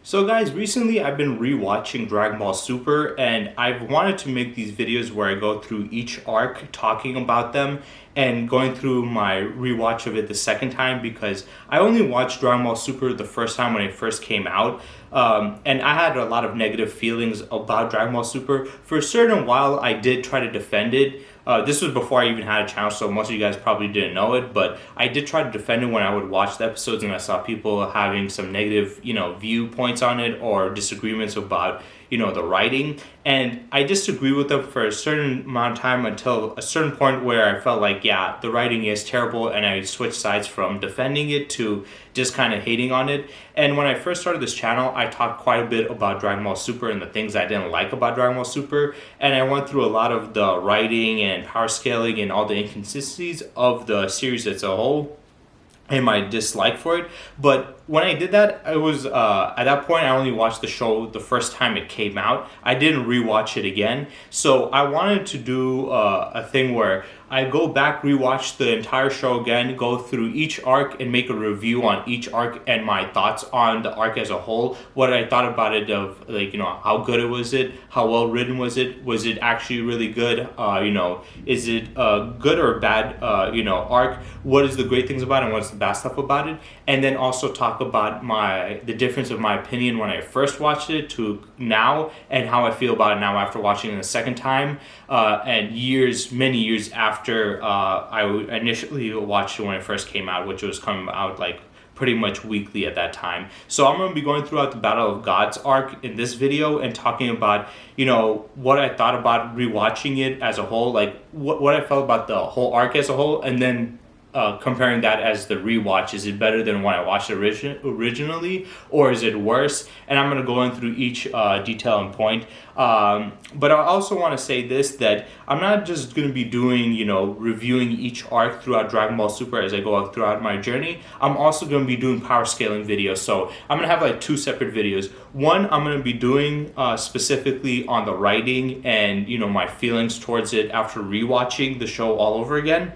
So guys, recently I've been rewatching Dragon Ball Super and I've wanted to make these videos where I go through each arc talking about them and going through my rewatch of it the second time because I only watched Dragon Ball Super the first time when it first came out. And I had a lot of negative feelings about Dragon Ball Super. For a certain while I did try to defend it. This was before I even had a channel, so most of you guys probably didn't know it, but I did try to defend it when I would watch the episodes and I saw people having some negative, viewpoints on it or disagreements about, the writing. And I disagreed with them for a certain amount of time until a certain point where I felt like, yeah, the writing is terrible, and I switched sides from defending it to just kind of hating on it. And when I first started this channel, I talked quite a bit about Dragon Ball Super and the things I didn't like about Dragon Ball Super, and I went through a lot of the writing and power scaling and all the inconsistencies of the series as a whole and my dislike for it. But when I did that, I was at that point I only watched the show the first time it came out. I didn't rewatch it again. So I wanted to do a thing where I go back, rewatch the entire show again, go through each arc and make a review on each arc and my thoughts on the arc as a whole. What I thought about it, of how good it, how well written was it actually really good? Is it good or bad? Arc. What is the great things about it and what's the bad stuff about it? And then also talk about the difference of my opinion when I first watched it to now, and how I feel about it now after watching it the second time, and many years after I initially watched it when it first came out, which was coming out like pretty much weekly at that time. So I'm going to be going throughout the Battle of Gods arc in this video and talking about, what I thought about rewatching it as a whole, like what I felt about the whole arc as a whole, and then comparing that as the rewatch. Is it better than when I watched it originally, or is it worse? And I'm going to go in through each detail and point. But I also want to say this, that I'm not just going to be doing, reviewing each arc throughout Dragon Ball Super as I go throughout my journey. I'm also going to be doing power scaling videos. So I'm going to have like two separate videos. One, I'm going to be doing specifically on the writing and, my feelings towards it after rewatching the show all over again,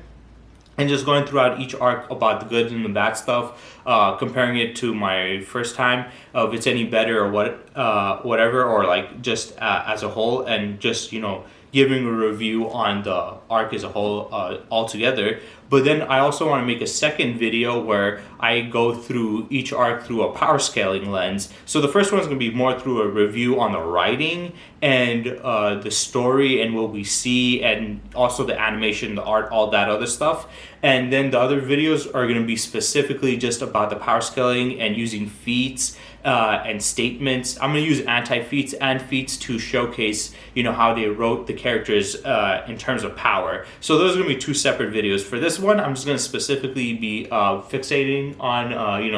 and just going throughout each arc about the good and the bad stuff, comparing it to my first time, if it's any better or whatever, or like just as a whole, and just giving a review on the arc as a whole altogether. But then I also want to make a second video where I go through each arc through a power scaling lens. So the first one is going to be more through a review on the writing and the story and what we see, and also the animation, the art, all that other stuff. And then the other videos are going to be specifically just about the power scaling and using feats and statements. I'm going to use anti-feats and feats to showcase, how they wrote the characters in terms of power. So those are going to be two separate videos. For this one, I'm just going to specifically be fixating on,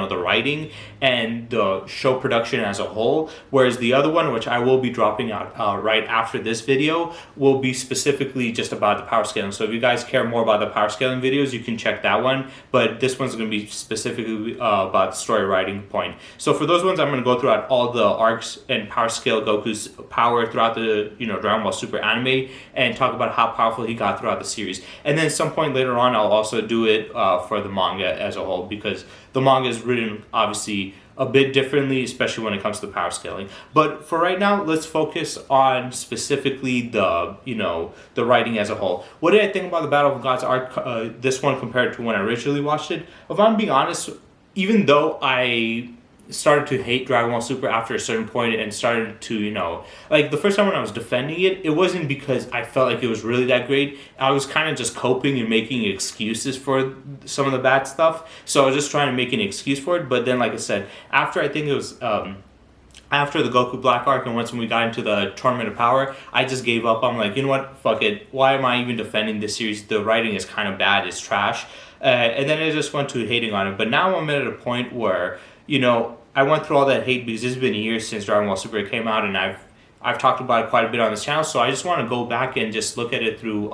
the writing and the show production as a whole, whereas the other one, which I will be dropping out right after this video, will be specifically just about the power scaling. So if you guys care more about the power scaling videos, you can check that one, but this one's going to be specifically about the story writing point. So for those ones, I'm going to go throughout all the arcs and power scale Goku's power throughout the Dragon Ball Super anime, and talk about how powerful he got throughout the series. And then some point later on, I'll also do it for the manga as a whole, because the manga is written obviously a bit differently, especially when it comes to power scaling. But for right now, let's focus on specifically the the writing as a whole. What did I think about the Battle of Gods arc, this one compared to when I originally watched it? If I'm being honest, even though I started to hate Dragon Ball Super after a certain point and started to, like the first time when I was defending it, it wasn't because I felt like it was really that great. I was kind of just coping and making excuses for some of the bad stuff. So I was just trying to make an excuse for it. But then, like I said, after I think it was after the Goku Black arc, and once we got into the Tournament of Power, I just gave up. I'm like, you know what, fuck it. Why am I even defending this series? The writing is kind of bad. It's trash. And then I just went to hating on it. But now I'm at a point where, I went through all that hate because it's been years since Dragon Ball Super came out, and I've talked about it quite a bit on this channel. So I just want to go back and just look at it through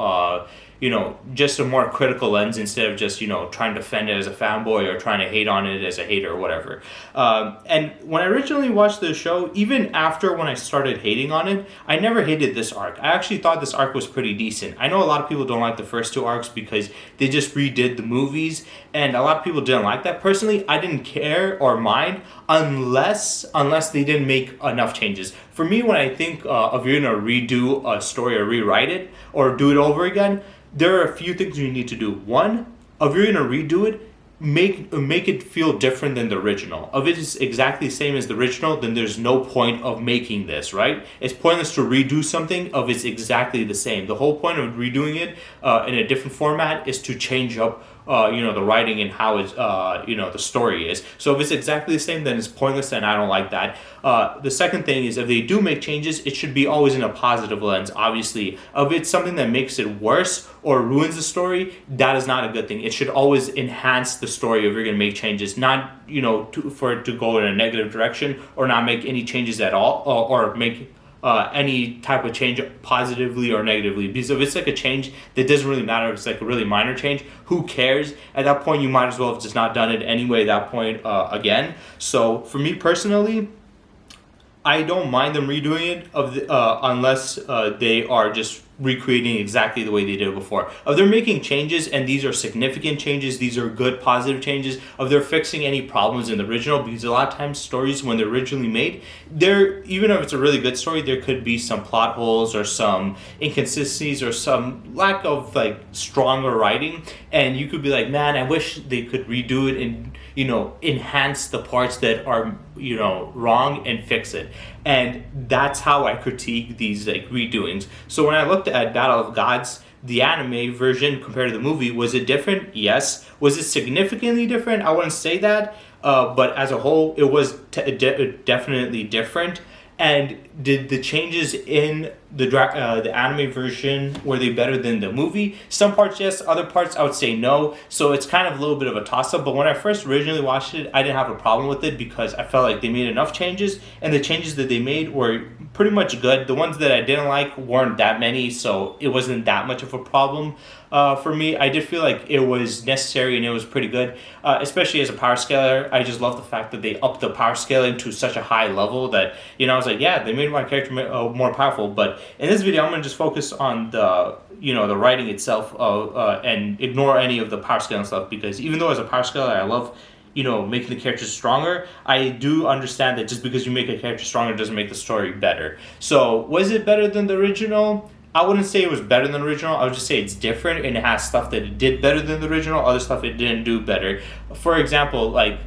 just a more critical lens instead of just, trying to defend it as a fanboy or trying to hate on it as a hater or whatever. And when I originally watched the show, even after when I started hating on it, I never hated this arc. I actually thought this arc was pretty decent. I know a lot of people don't like the first two arcs because they just redid the movies, and a lot of people didn't like that. Personally, I didn't care or mind unless they didn't make enough changes. For me, when I think of you're gonna redo a story or rewrite it or do it over again, there are a few things you need to do. One, if you're gonna redo it, make it feel different than the original. If it is exactly the same as the original, then there's no point of making this, right? It's pointless to redo something if it's exactly the same. The whole point of redoing it in a different format is to change up the writing and how it's the story is. So if it's exactly the same, then it's pointless, and I don't like that. The second thing is, if they do make changes, it should be always in a positive lens. Obviously, if it's something that makes it worse or ruins the story, that is not a good thing. It should always enhance the story if you're going to make changes, not for it to go in a negative direction or not make any changes at all, or make any type of change positively or negatively. Because if it's like a change that doesn't really matter, if it's like a really minor change, who cares? At that point, you might as well have just not done it anyway at that point again. So for me personally, I don't mind them redoing it unless they are just recreating exactly the way they did it before. If they're making changes and these are significant changes, these are good positive changes, if they're fixing any problems in the original, because a lot of times stories when they're originally made, even if it's a really good story, there could be some plot holes or some inconsistencies or some lack of like stronger writing, and you could be like, man, I wish they could redo it and enhance the parts that are wrong and fix it. And that's how I critique these like redoings. So when I looked at Battle of Gods, the anime version compared to the movie, was it different? Yes. Was it significantly different? I wouldn't say that, but as a whole, it was definitely different. And did the changes in the anime version, were they better than the movie? Some parts yes, other parts I would say no. So it's kind of a little bit of a toss-up. But when I first originally watched it, I didn't have a problem with it because I felt like they made enough changes, and the changes that they made were pretty much good. The ones that I didn't like weren't that many, so it wasn't that much of a problem for me. I did feel like it was necessary and it was pretty good, especially as a power scaler. I just love the fact that they upped the power scaling to such a high level that, I was like, yeah, they made my character more powerful. But in this video, I'm going to just focus on the writing itself and ignore any of the power scaling stuff, because even though as a power scaler, I love making the characters stronger, I do understand that just because you make a character stronger doesn't make the story better. So was it better than the original? I wouldn't say it was better than the original. I would just say it's different, and it has stuff that it did better than the original, other stuff it didn't do better. For example, like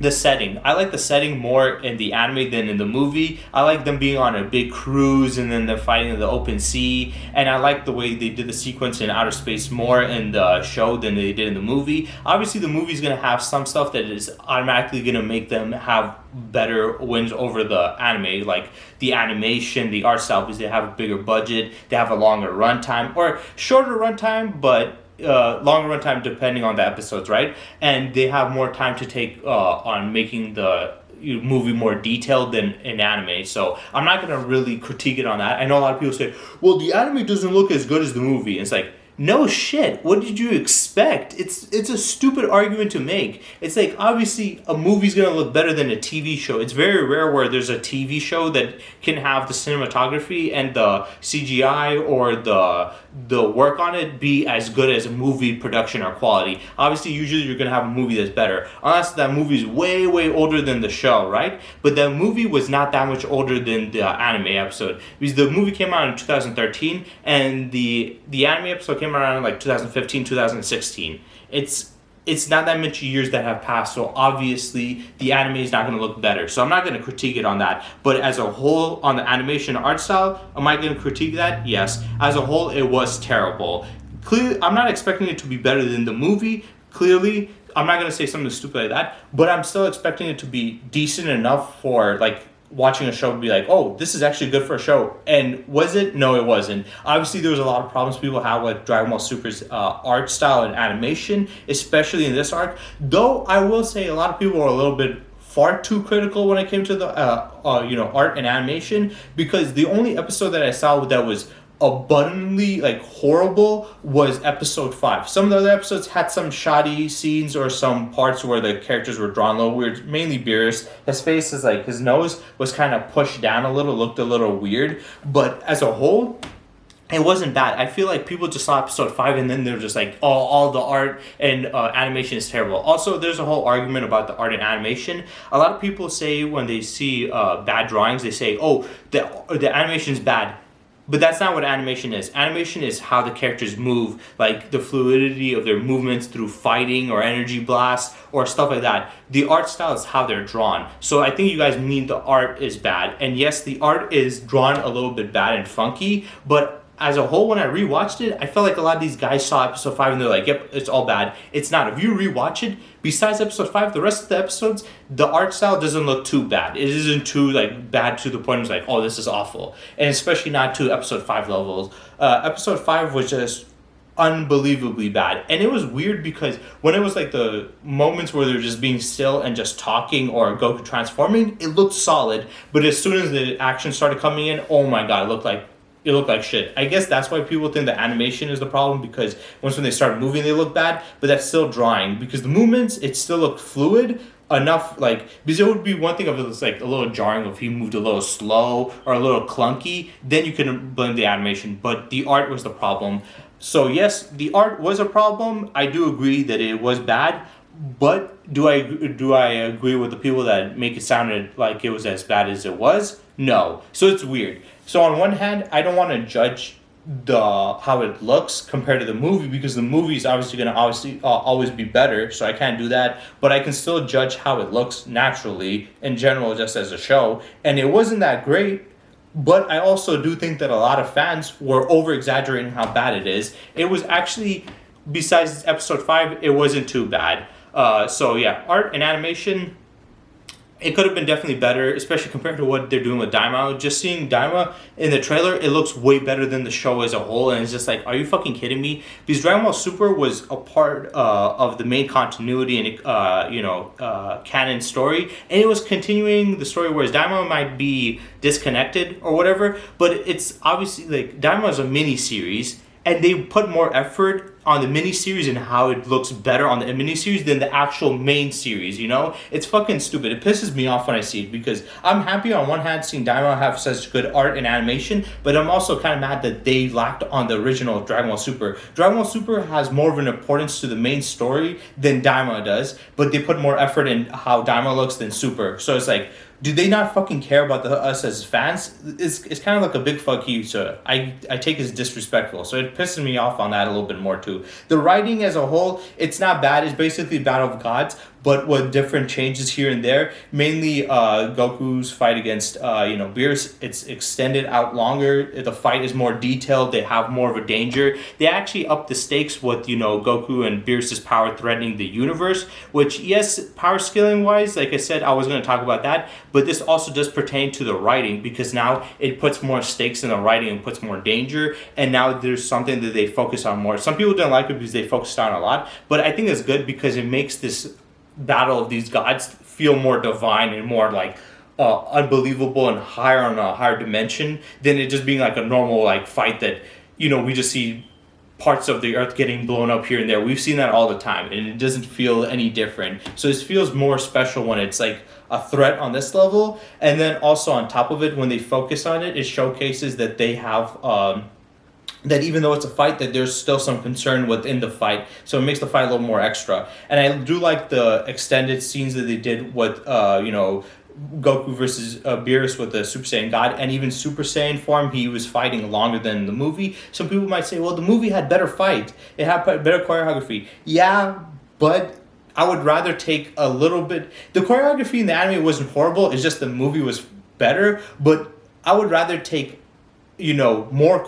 the setting. I like the setting more in the anime than in the movie. I like them being on a big cruise and then they're fighting in the open sea. And I like the way they did the sequence in outer space more in the show than they did in the movie. Obviously, the movie's going to have some stuff that is automatically going to make them have better wins over the anime, like the animation, the art style, because they have a bigger budget, they have a longer runtime, or shorter runtime, but longer runtime depending on the episodes, right? And they have more time to take on making the movie more detailed than in anime. So I'm not going to really critique it on that. I know a lot of people say, well, the anime doesn't look as good as the movie. And it's like, no shit. What did you expect? It's a stupid argument to make. It's like, obviously a movie's gonna look better than a TV show. It's very rare where there's a TV show that can have the cinematography and the CGI or the work on it be as good as a movie production or quality. Obviously, usually you're gonna have a movie that's better, unless that movie's way older than the show, right? But that movie was not that much older than the anime episode, because the movie came out in 2013 and the anime episode came around in like 2015, 2016. It's not that much years that have passed, so obviously the anime is not going to look better. So I'm not going to critique it on that. But as a whole, on the animation art style, am I going to critique that? Yes. As a whole, it was terrible. Clearly, I'm not expecting it to be better than the movie. Clearly, I'm not going to say something stupid like that, but I'm still expecting it to be decent enough for like watching a show and be like, oh, this is actually good for a show. And was it? No, it wasn't. Obviously, there was a lot of problems people have with Dragon Ball Super's art style and animation, especially in this arc. Though I will say a lot of people were a little bit far too critical when it came to the art and animation, because the only episode that I saw that was abundantly like horrible was episode 5. Some of the other episodes had some shoddy scenes or some parts where the characters were drawn a little weird, mainly Beerus. His face is like, his nose was kind of pushed down a little, looked a little weird, but as a whole, it wasn't bad. I feel like people just saw episode 5 and then they're just like, oh, all the art and animation is terrible. Also, there's a whole argument about the art and animation. A lot of people say when they see bad drawings, they say, oh, the animation's bad. But that's not what animation is. Animation is how the characters move, like the fluidity of their movements through fighting or energy blasts or stuff like that. The art style is how they're drawn. So I think you guys mean the art is bad. And yes, the art is drawn a little bit bad and funky, but as a whole, when I rewatched it, I felt like a lot of these guys saw episode 5 and they're like, yep, it's all bad. It's not. If you rewatch it, besides episode 5, the rest of the episodes, the art style doesn't look too bad. It isn't too like bad to the point where it's like, oh, this is awful. And especially not to episode 5 levels. Episode 5 was just unbelievably bad. And it was weird because when it was like the moments where they're just being still and just talking or Goku transforming, it looked solid. But as soon as the action started coming in, oh my god, it looked like shit. I guess that's why people think the animation is the problem, because once when they start moving they look bad, but that's still drawing because the movements, it still looked fluid enough, like, because it would be one thing if it was like a little jarring, if he moved a little slow or a little clunky, then you can blame the animation, but the art was the problem. So yes, the art was a problem. I do agree that it was bad, but do I agree with the people that make it sound like it was as bad as it was? No. So it's weird. So on one hand, I don't want to judge how it looks compared to the movie, because the movie is obviously going to always be better, so I can't do that. But I can still judge how it looks naturally in general, just as a show. And it wasn't that great, but I also do think that a lot of fans were over exaggerating how bad it is. It was actually, besides episode 5, it wasn't too bad. So yeah, art and animation, it could have been definitely better, especially compared to what they're doing with Daima. Just seeing Daima in the trailer, it looks way better than the show as a whole, and it's just like, are you fucking kidding me? Because Dragon Ball Super was a part of the main continuity and canon story, and it was continuing the story, whereas Daima might be disconnected or whatever, but it's obviously like Daima is a mini series, and they put more effort on the miniseries and how it looks better on the miniseries than the actual main series, you know? It's fucking stupid. It pisses me off when I see it, because I'm happy on one hand seeing Daima have such good art and animation, but I'm also kind of mad that they lacked on the original Dragon Ball Super. Dragon Ball Super has more of an importance to the main story than Daima does, but they put more effort in how Daima looks than Super. So it's like, do they not fucking care about us as fans? It's kind of like a big fuck you, so I take it as disrespectful. So it pisses me off on that a little bit more too. The writing as a whole, it's not bad. It's basically Battle of Gods, but with different changes here and there. Mainly Goku's fight against Beerus, it's extended out longer. The fight is more detailed. They have more of a danger. They actually up the stakes with Goku and Beerus's power threatening the universe, which, yes, power scaling wise, like I said, I was going to talk about that, but this also does pertain to the writing, because now it puts more stakes in the writing and puts more danger, and now there's something that they focus on more. Some people don't like it because they focused on it a lot, but I think it's good because it makes this battle of these gods feel more divine and more like unbelievable and higher on a higher dimension than it just being like a normal like fight that we just see parts of the earth getting blown up here and there. We've seen that all the time, and it doesn't feel any different. So it feels more special when it's like a threat on this level. And then also on top of it, when they focus on it, it showcases that they have that even though it's a fight, that there's still some concern within the fight. So it makes the fight a little more extra. And I do like the extended scenes that they did with Goku versus Beerus with the Super Saiyan God, and even Super Saiyan form, he was fighting longer than the movie. Some people might say, well, the movie had better fight. It had better choreography. Yeah, but I would rather take a little bit. The choreography in the anime wasn't horrible. It's just the movie was better. But I would rather take more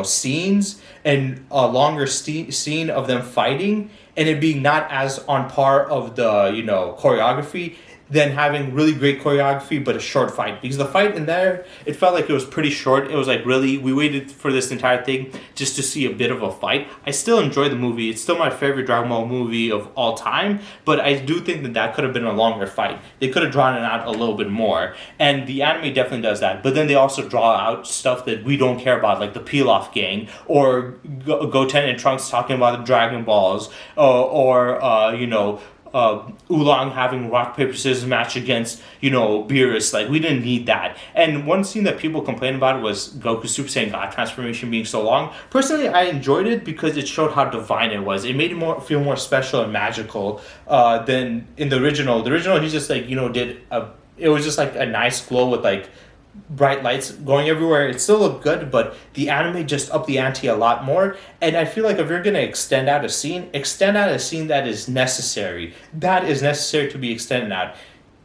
scenes and a longer scene of them fighting, and it being not as on par of the, choreography, than having really great choreography but a short fight. Because the fight in there, it felt like it was pretty short. It was like, really, we waited for this entire thing just to see a bit of a fight. I still enjoy the movie. It's still my favorite Dragon Ball movie of all time, but I do think that could have been a longer fight. They could have drawn it out a little bit more, and the anime definitely does that. But then they also draw out stuff that we don't care about, like the Pilaf gang, or Goten and Trunks talking about the Dragon Balls, Oolong having rock paper scissors match against Beerus. Like, we didn't need that. And one scene that people complained about was Goku's Super Saiyan God transformation being so long. Personally, I enjoyed it because it showed how divine it was. It made it feel more special and magical than in the original. The original, he just it was just like a nice glow with like bright lights going everywhere. It still looked good, but the anime just upped the ante a lot more. And I feel like if you're gonna extend out a scene that is necessary. That is necessary to be extended out.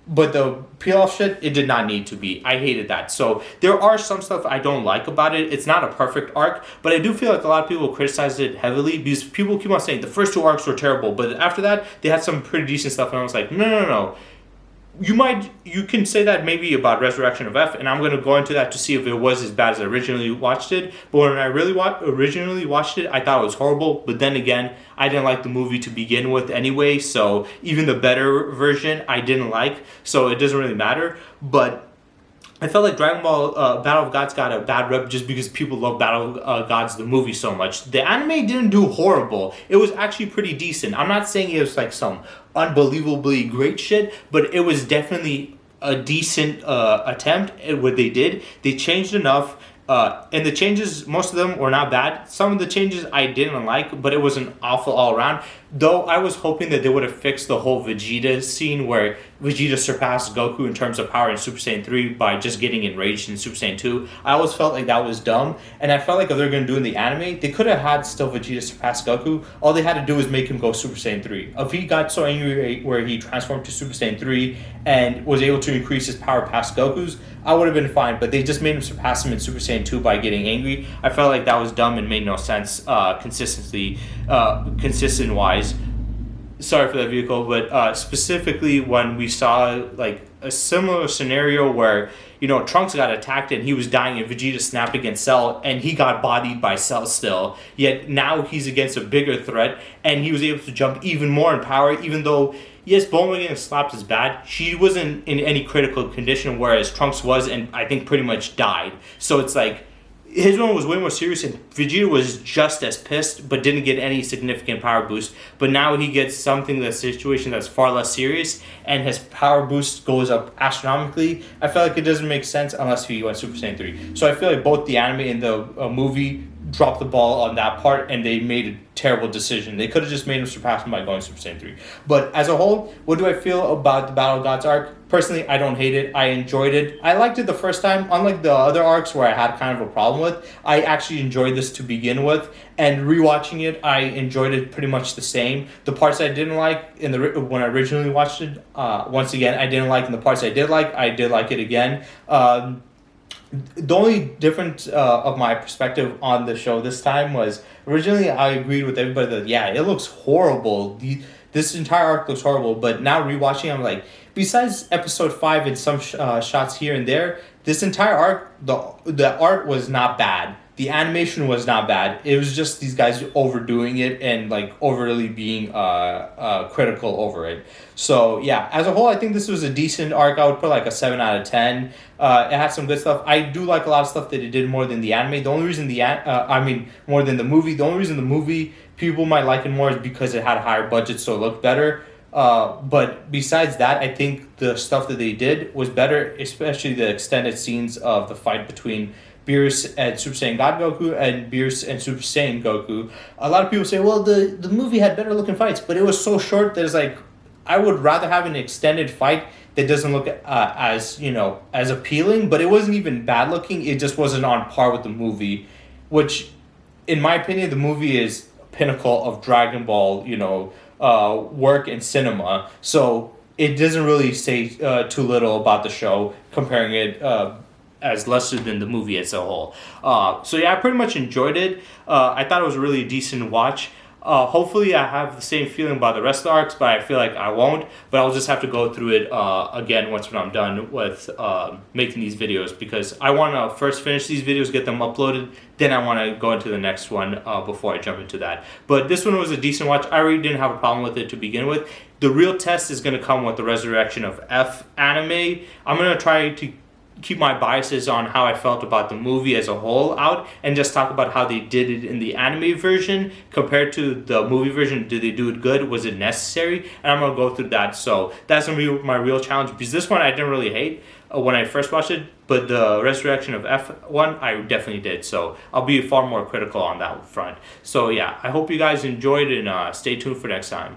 But the peel-off shit, it did not need to be. I hated that. So there are some stuff I don't like about it. It's not a perfect arc, but I do feel like a lot of people criticized it heavily because people keep on saying the first two arcs were terrible, but after that, they had some pretty decent stuff, and I was like, no. You can say that maybe about Resurrection of F, and I'm going to go into that to see if it was as bad as I originally watched it. But when I originally watched it, I thought it was horrible. But then again, I didn't like the movie to begin with anyway, so even the better version I didn't like, so it doesn't really matter. But I felt like Dragon Ball Battle of Gods got a bad rep just because people love Battle of Gods, the movie, so much. The anime didn't do horrible. It was actually pretty decent. I'm not saying it was like some unbelievably great shit, but it was definitely a decent attempt at what they did. They changed enough. And the changes, most of them were not bad. Some of the changes I didn't like, but it wasn't awful all around. Though I was hoping that they would have fixed the whole Vegeta scene where Vegeta surpassed Goku in terms of power in Super Saiyan 3 by just getting enraged in Super Saiyan 2. I always felt like that was dumb. And I felt like if they're going to do in the anime, they could have had still Vegeta surpass Goku. All they had to do was make him go Super Saiyan 3. If he got so angry where he transformed to Super Saiyan 3 and was able to increase his power past Goku's, I would have been fine. But they just made him surpass him in Super Saiyan 2 by getting angry. I felt like that was dumb and made no sense consistent-wise. Sorry for that vehicle, but specifically when we saw like a similar scenario where Trunks got attacked and he was dying and Vegeta snapped against Cell and he got bodied by Cell still, yet now he's against a bigger threat and he was able to jump even more in power, even though yes, Bulma getting slapped is bad. She wasn't in any critical condition, whereas Trunks was, and I think pretty much died. So it's like his one was way more serious, and Vegeta was just as pissed, but didn't get any significant power boost. But now he gets situation that's far less serious, and his power boost goes up astronomically. I feel like it doesn't make sense unless he went Super Saiyan 3. So I feel like both the anime and the movie dropped the ball on that part, and they made a terrible decision. They could have just made him surpass him by going Super Saiyan 3. But as a whole, what do I feel about the Battle of Gods arc? Personally, I don't hate it. I enjoyed it. I liked it the first time. Unlike the other arcs where I had kind of a problem with, I actually enjoyed this to begin with. And rewatching it, I enjoyed it pretty much the same. The parts I didn't like when I originally watched it, once again, I didn't like. And the parts I did like it again. The only difference of my perspective on the show this time was originally I agreed with everybody that it looks horrible. This entire arc looks horrible, but now rewatching, I'm like, besides episode 5 and some shots here and there, this entire arc, the art was not bad. The animation was not bad. It was just these guys overdoing it and like overly being critical over it. So yeah, as a whole, I think this was a decent arc. I would put like a 7 out of 10. It had some good stuff. I do like a lot of stuff that it did more than the anime. The only reason more than the movie. The only reason the movie people might like it more is because it had a higher budget, so it looked better. But besides that, I think the stuff that they did was better, especially the extended scenes of the fight between Beerus and Super Saiyan God Goku and Beerus and Super Saiyan Goku. A lot of people say, well, the movie had better looking fights, but it was so short that it's like, I would rather have an extended fight that doesn't look as appealing, but it wasn't even bad looking. It just wasn't on par with the movie, which, in my opinion, the movie is pinnacle of Dragon Ball, work in cinema. So it doesn't really say too little about the show, comparing it as lesser than the movie as a whole. So yeah, I pretty much enjoyed it. I thought it was a really decent watch. Hopefully I have the same feeling about the rest of the arcs, but I feel like I won't. But I'll just have to go through it again once when I'm done with making these videos, because I want to first finish these videos, get them uploaded, then I want to go into the next one before I jump into that. But this one was a decent watch. I really didn't have a problem with it to begin with. The real test is going to come with the Resurrection of F anime. I'm going to try to keep my biases on how I felt about the movie as a whole out, and just talk about how they did it in the anime version compared to the movie version. Did they do it good? Was it necessary? And I'm gonna go through that. So that's gonna be my real challenge, because this one I didn't really hate when I first watched it, but the Resurrection of F1 I definitely did. So I'll be far more critical on that front. So yeah, I hope you guys enjoyed, and stay tuned for next time.